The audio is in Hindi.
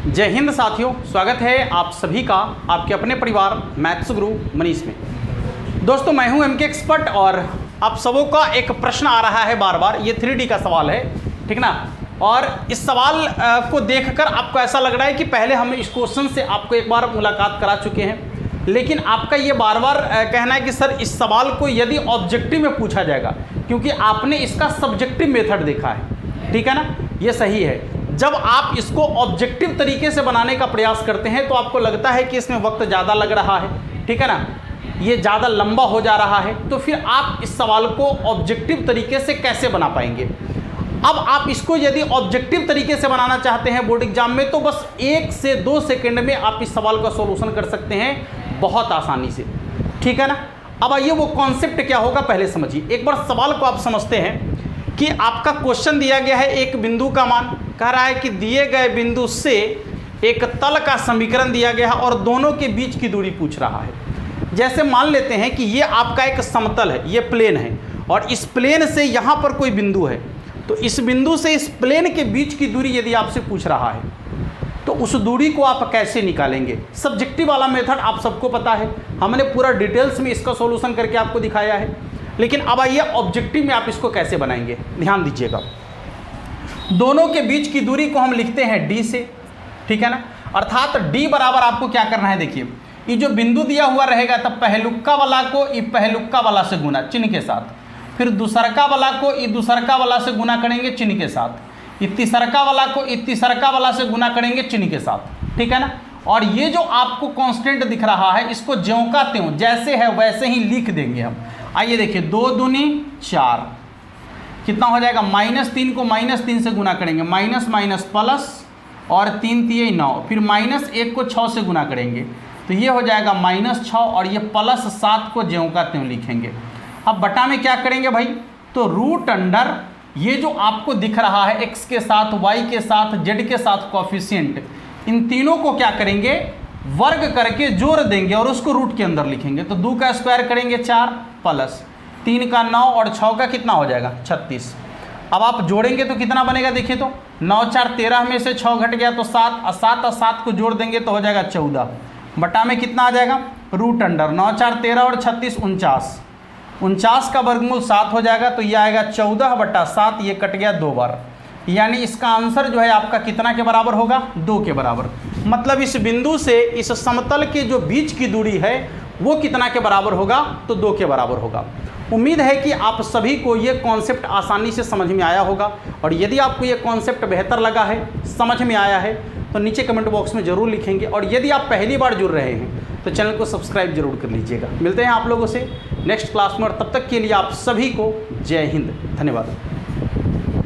जय हिंद साथियों, स्वागत है आप सभी का आपके अपने परिवार मैथ्स गुरु मनीष में। दोस्तों मैं हूं एमके एक्सपर्ट और आप सबों का एक प्रश्न आ रहा है बार बार। ये 3D का सवाल है, ठीक ना। और इस सवाल को देखकर आपको ऐसा लग रहा है कि पहले हम इस क्वेश्चन से आपको एक बार मुलाकात करा चुके हैं, लेकिन आपका ये बार बार कहना है कि सर इस सवाल को यदि ऑब्जेक्टिव में पूछा जाएगा, क्योंकि आपने इसका सब्जेक्टिव मेथड देखा है, ठीक है ना। ये सही है। जब आप इसको ऑब्जेक्टिव तरीके से बनाने का प्रयास करते हैं तो आपको लगता है कि इसमें वक्त ज़्यादा लग रहा है, ठीक है ना, ये ज़्यादा लंबा हो जा रहा है, तो फिर आप इस सवाल को ऑब्जेक्टिव तरीके से कैसे बना पाएंगे। अब आप इसको यदि ऑब्जेक्टिव तरीके से बनाना चाहते हैं बोर्ड एग्जाम में, तो बस 1 से 2 सेकंड में आप इस सवाल का सॉल्यूशन कर सकते हैं बहुत आसानी से, ठीक है ना। अब आइए वो कॉन्सेप्ट क्या होगा पहले समझिए। एक बार सवाल को आप समझते हैं कि आपका क्वेश्चन दिया गया है, एक बिंदु का मान कह रहा है कि दिए गए बिंदु से एक तल का समीकरण दिया गया है और दोनों के बीच की दूरी पूछ रहा है। जैसे मान लेते हैं कि ये आपका एक समतल है, ये प्लेन है, और इस प्लेन से यहाँ पर कोई बिंदु है, तो इस बिंदु से इस प्लेन के बीच की दूरी यदि आपसे पूछ रहा है तो उस दूरी को आप कैसे निकालेंगे। सब्जेक्टिव वाला मेथड आप सबको पता है, हमने पूरा डिटेल्स में इसका सॉल्यूशन करके आपको दिखाया है। लेकिन अब आइए ऑब्जेक्टिव में आप इसको कैसे बनाएंगे, ध्यान दीजिएगा। दोनों के बीच की दूरी को हम लिखते हैं d से, ठीक है ना। अर्थात d बराबर आपको क्या करना है, देखिए ये जो बिंदु दिया हुआ रहेगा तब पहलुक्का वाला को ये पहलुक्का वाला से गुना चिन्ह के साथ, फिर दूसरका वाला को ये दूसरका वाला से गुना करेंगे चिन्ह के साथ, ये तीसरका वाला को ये तीसरका वाला से गुना करेंगे चिन्ह के साथ, ठीक है ना। और ये जो आपको कांस्टेंट दिख रहा है इसको ज्यों का त्यों जैसे है वैसे ही लिख देंगे हम। आइए देखिए, 2 दूनी 4 कितना हो जाएगा, -3 को -3 से गुना करेंगे, माइनस माइनस प्लस, और 3 3 9, फिर -1 को 6 से गुना करेंगे तो ये हो जाएगा -6, और ये +7 को ज्यों का त्यों लिखेंगे। अब बटा में क्या करेंगे भाई, तो रूट अंडर ये जो आपको दिख रहा है x के साथ, y के साथ, z के साथ कोएफिशिएंट, इन तीनों को क्या करेंगे, वर्ग करके जोड़ देंगे और उसको रूट के अंदर लिखेंगे। तो 2 का स्क्वायर करेंगे 4, प्लस 3 का 9, और 6 का कितना हो जाएगा 36। अब आप जोड़ेंगे तो कितना बनेगा, देखिए तो 9 4 13 में से 6 घट गया तो 7, और 7 और 7 को जोड़ देंगे तो हो जाएगा 14। बटा में कितना आ जाएगा, रूट अंडर 9 4 13 और 36 49 का वर्गमूल 7 हो जाएगा, तो ये आएगा 14/7, ये कट गया 2 बार, यानी इसका आंसर जो है आपका कितना के बराबर होगा, 2 के बराबर। मतलब इस बिंदु से इस समतल के जो बीच की दूरी है वो कितना के बराबर होगा, तो 2 के बराबर होगा। उम्मीद है कि आप सभी को ये कॉन्सेप्ट आसानी से समझ में आया होगा, और यदि आपको ये कॉन्सेप्ट बेहतर लगा है, समझ में आया है, तो नीचे कमेंट बॉक्स में ज़रूर लिखेंगे। और यदि आप पहली बार जुड़ रहे हैं तो चैनल को सब्सक्राइब जरूर कर लीजिएगा। मिलते हैं आप लोगों से नेक्स्ट क्लास में, और तब तक के लिए आप सभी को जय हिंद, धन्यवाद।